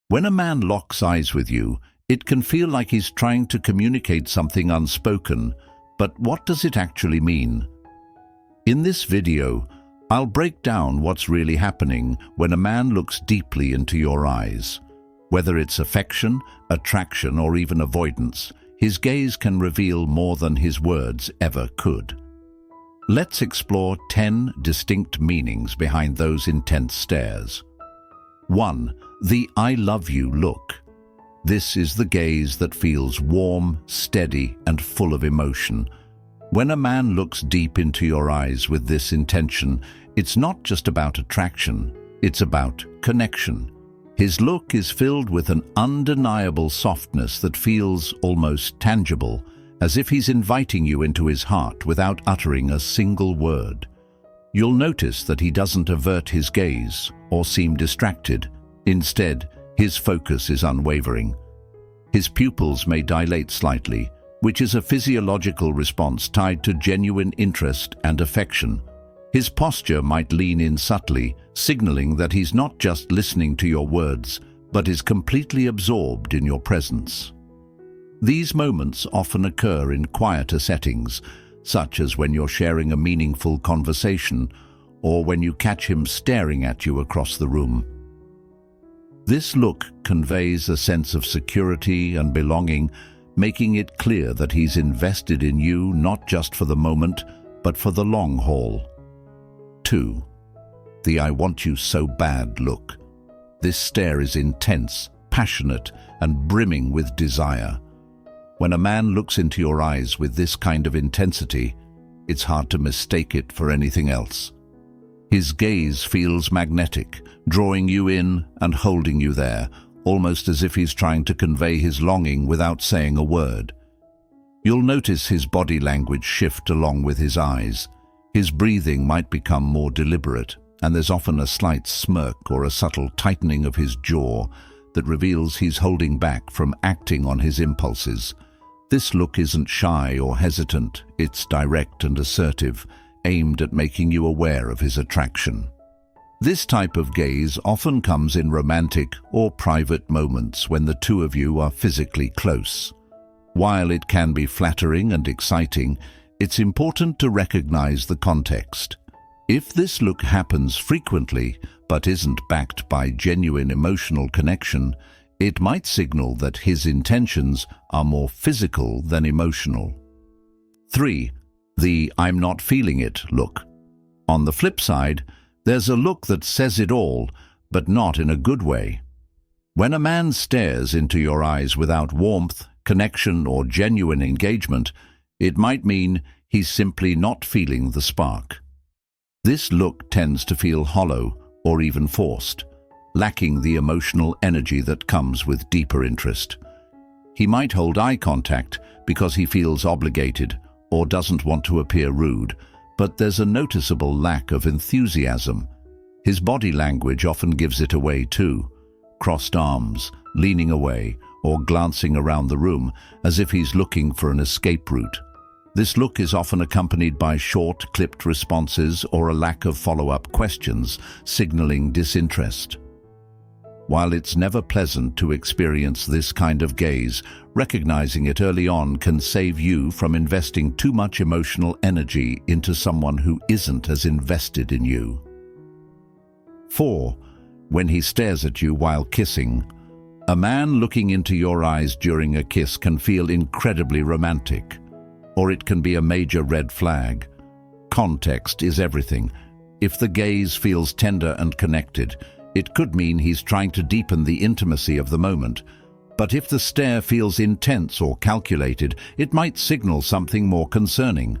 When a man locks eyes with you, it can feel like he's trying to communicate something unspoken, but what does it actually mean? In this video, I'll break down what's really happening when a man looks deeply into your eyes. Whether it's affection, attraction, or even avoidance, his gaze can reveal more than his words ever could. Let's explore 10 distinct meanings behind those intense stares. 1. The I love you look. This is the gaze that feels warm, steady, and full of emotion. When a man looks deep into your eyes with this intention, it's not just about attraction, it's about connection. His look is filled with an undeniable softness that feels almost tangible, as if he's inviting you into his heart without uttering a single word. You'll notice that he doesn't avert his gaze or seem distracted. Instead, his focus is unwavering. His pupils may dilate slightly, which is a physiological response tied to genuine interest and affection. His posture might lean in subtly, signaling that he's not just listening to your words, but is completely absorbed in your presence. These moments often occur in quieter settings, such as when you're sharing a meaningful conversation or when you catch him staring at you across the room. This look conveys a sense of security and belonging, making it clear that he's invested in you not just for the moment, but for the long haul. 2. The I want you so bad look. This stare is intense, passionate, and brimming with desire. When a man looks into your eyes with this kind of intensity, it's hard to mistake it for anything else. His gaze feels magnetic, drawing you in and holding you there, almost as if he's trying to convey his longing without saying a word. You'll notice his body language shift along with his eyes. His breathing might become more deliberate, and there's often a slight smirk or a subtle tightening of his jaw that reveals he's holding back from acting on his impulses. This look isn't shy or hesitant, it's direct and assertive, aimed at making you aware of his attraction. This type of gaze often comes in romantic or private moments when the two of you are physically close. While it can be flattering and exciting, it's important to recognize the context. If this look happens frequently but isn't backed by genuine emotional connection, it might signal that his intentions are more physical than emotional. 3. The I'm not feeling it look. On the flip side, there's a look that says it all, but not in a good way. When a man stares into your eyes without warmth, connection, or genuine engagement, it might mean he's simply not feeling the spark. This look tends to feel hollow or even forced, lacking the emotional energy that comes with deeper interest. He might hold eye contact because he feels obligated or doesn't want to appear rude, but there's a noticeable lack of enthusiasm. His body language often gives it away too. Crossed arms, leaning away, or glancing around the room as if he's looking for an escape route. This look is often accompanied by short, clipped responses or a lack of follow-up questions, signaling disinterest. While it's never pleasant to experience this kind of gaze, recognizing it early on can save you from investing too much emotional energy into someone who isn't as invested in you. 4. When he stares at you while kissing. A man looking into your eyes during a kiss can feel incredibly romantic, or it can be a major red flag. Context is everything. If the gaze feels tender and connected, it could mean he's trying to deepen the intimacy of the moment. But if the stare feels intense or calculated, it might signal something more concerning.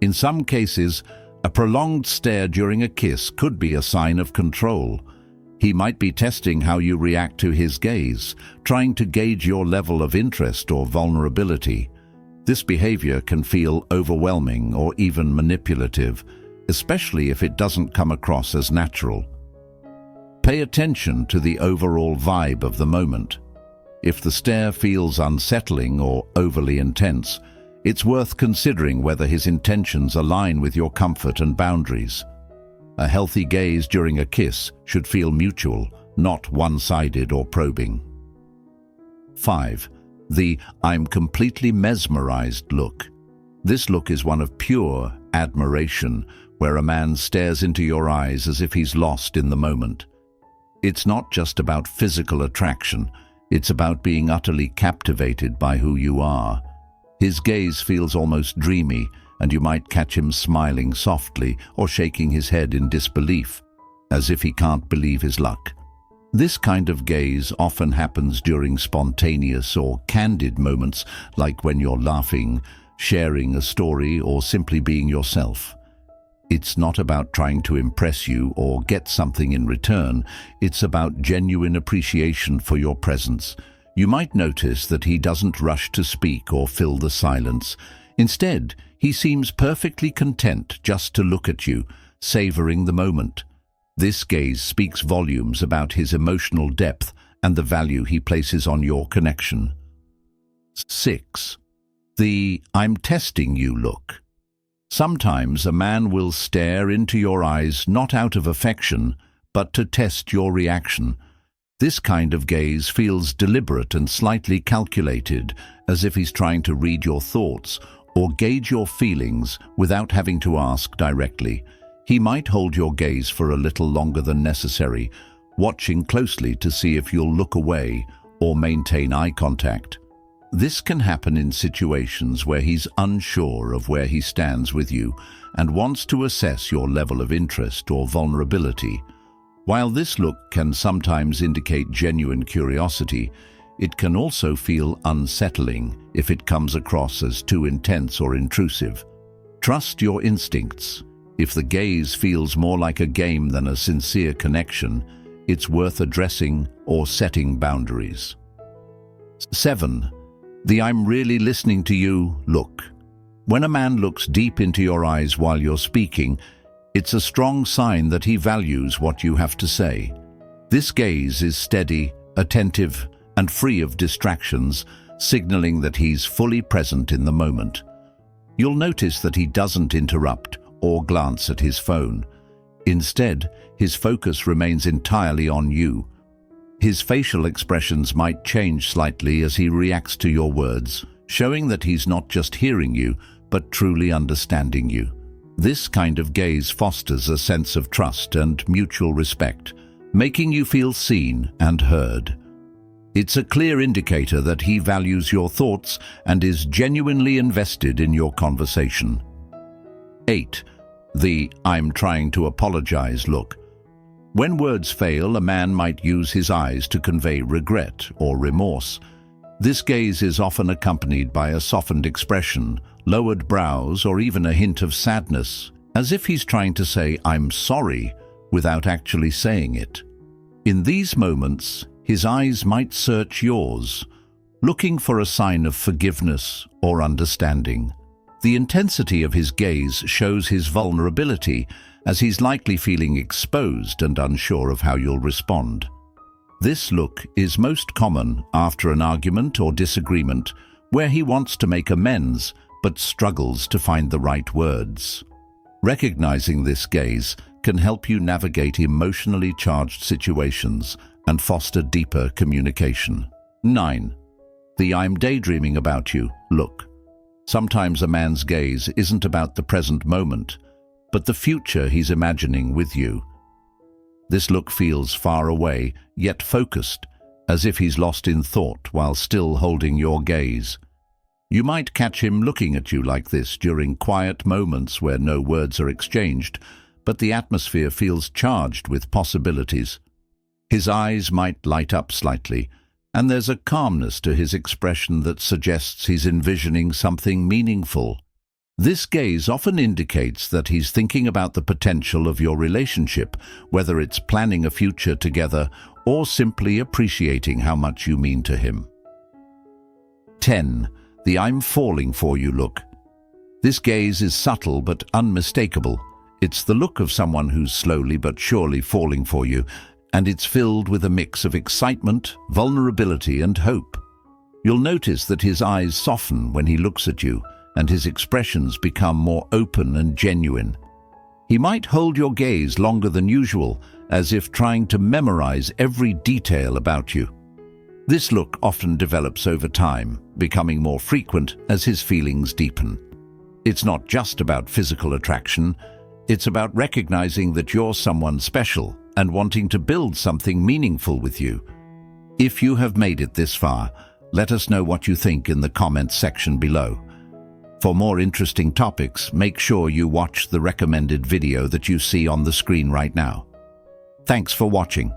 In some cases, a prolonged stare during a kiss could be a sign of control. He might be testing how you react to his gaze, trying to gauge your level of interest or vulnerability. This behavior can feel overwhelming or even manipulative, especially if it doesn't come across as natural. Pay attention to the overall vibe of the moment. If the stare feels unsettling or overly intense, it's worth considering whether his intentions align with your comfort and boundaries. A healthy gaze during a kiss should feel mutual, not one-sided or probing. 5. The "I'm completely mesmerized" look. This look is one of pure admiration, where a man stares into your eyes as if he's lost in the moment. It's not just about physical attraction, it's about being utterly captivated by who you are. His gaze feels almost dreamy, and you might catch him smiling softly or shaking his head in disbelief, as if he can't believe his luck. This kind of gaze often happens during spontaneous or candid moments, like when you're laughing, sharing a story, or simply being yourself. It's not about trying to impress you or get something in return. It's about genuine appreciation for your presence. You might notice that he doesn't rush to speak or fill the silence. Instead, he seems perfectly content just to look at you, savoring the moment. This gaze speaks volumes about his emotional depth and the value he places on your connection. 6. The "I'm testing you" look. Sometimes a man will stare into your eyes not out of affection, but to test your reaction. This kind of gaze feels deliberate and slightly calculated, as if he's trying to read your thoughts or gauge your feelings without having to ask directly. He might hold your gaze for a little longer than necessary, watching closely to see if you'll look away or maintain eye contact. This can happen in situations where he's unsure of where he stands with you and wants to assess your level of interest or vulnerability. While this look can sometimes indicate genuine curiosity, it can also feel unsettling if it comes across as too intense or intrusive. Trust your instincts. If the gaze feels more like a game than a sincere connection, it's worth addressing or setting boundaries. 7. The "I'm really listening to you" look. When a man looks deep into your eyes while you're speaking, it's a strong sign that he values what you have to say. This gaze is steady, attentive, and free of distractions, signaling that he's fully present in the moment. You'll notice that he doesn't interrupt or glance at his phone. Instead, his focus remains entirely on you. His facial expressions might change slightly as he reacts to your words, showing that he's not just hearing you, but truly understanding you. This kind of gaze fosters a sense of trust and mutual respect, making you feel seen and heard. It's a clear indicator that he values your thoughts and is genuinely invested in your conversation. 8. The "I'm trying to apologize" look. When words fail, a man might use his eyes to convey regret or remorse. This gaze is often accompanied by a softened expression, lowered brows, or even a hint of sadness, as if he's trying to say "I'm sorry" without actually saying it. In these moments, his eyes might search yours, looking for a sign of forgiveness or understanding. The intensity of his gaze shows his vulnerability, as he's likely feeling exposed and unsure of how you'll respond. This look is most common after an argument or disagreement, where he wants to make amends but struggles to find the right words. Recognizing this gaze can help you navigate emotionally charged situations and foster deeper communication. 9. The "I'm daydreaming about you" look. Sometimes a man's gaze isn't about the present moment, but the future he's imagining with you. This look feels far away, yet focused, as if he's lost in thought while still holding your gaze. You might catch him looking at you like this during quiet moments where no words are exchanged, but the atmosphere feels charged with possibilities. His eyes might light up slightly, and there's a calmness to his expression that suggests he's envisioning something meaningful. This gaze often indicates that he's thinking about the potential of your relationship, whether it's planning a future together or simply appreciating how much you mean to him. 10. The "I'm falling for you" look. This gaze is subtle but unmistakable. It's the look of someone who's slowly but surely falling for you, and it's filled with a mix of excitement, vulnerability, and hope. You'll notice that his eyes soften when he looks at you, and his expressions become more open and genuine. He might hold your gaze longer than usual, as if trying to memorize every detail about you. This look often develops over time, becoming more frequent as his feelings deepen. It's not just about physical attraction, it's about recognizing that you're someone special and wanting to build something meaningful with you. If you have made it this far, let us know what you think in the comments section below. For more interesting topics, make sure you watch the recommended video that you see on the screen right now. Thanks for watching.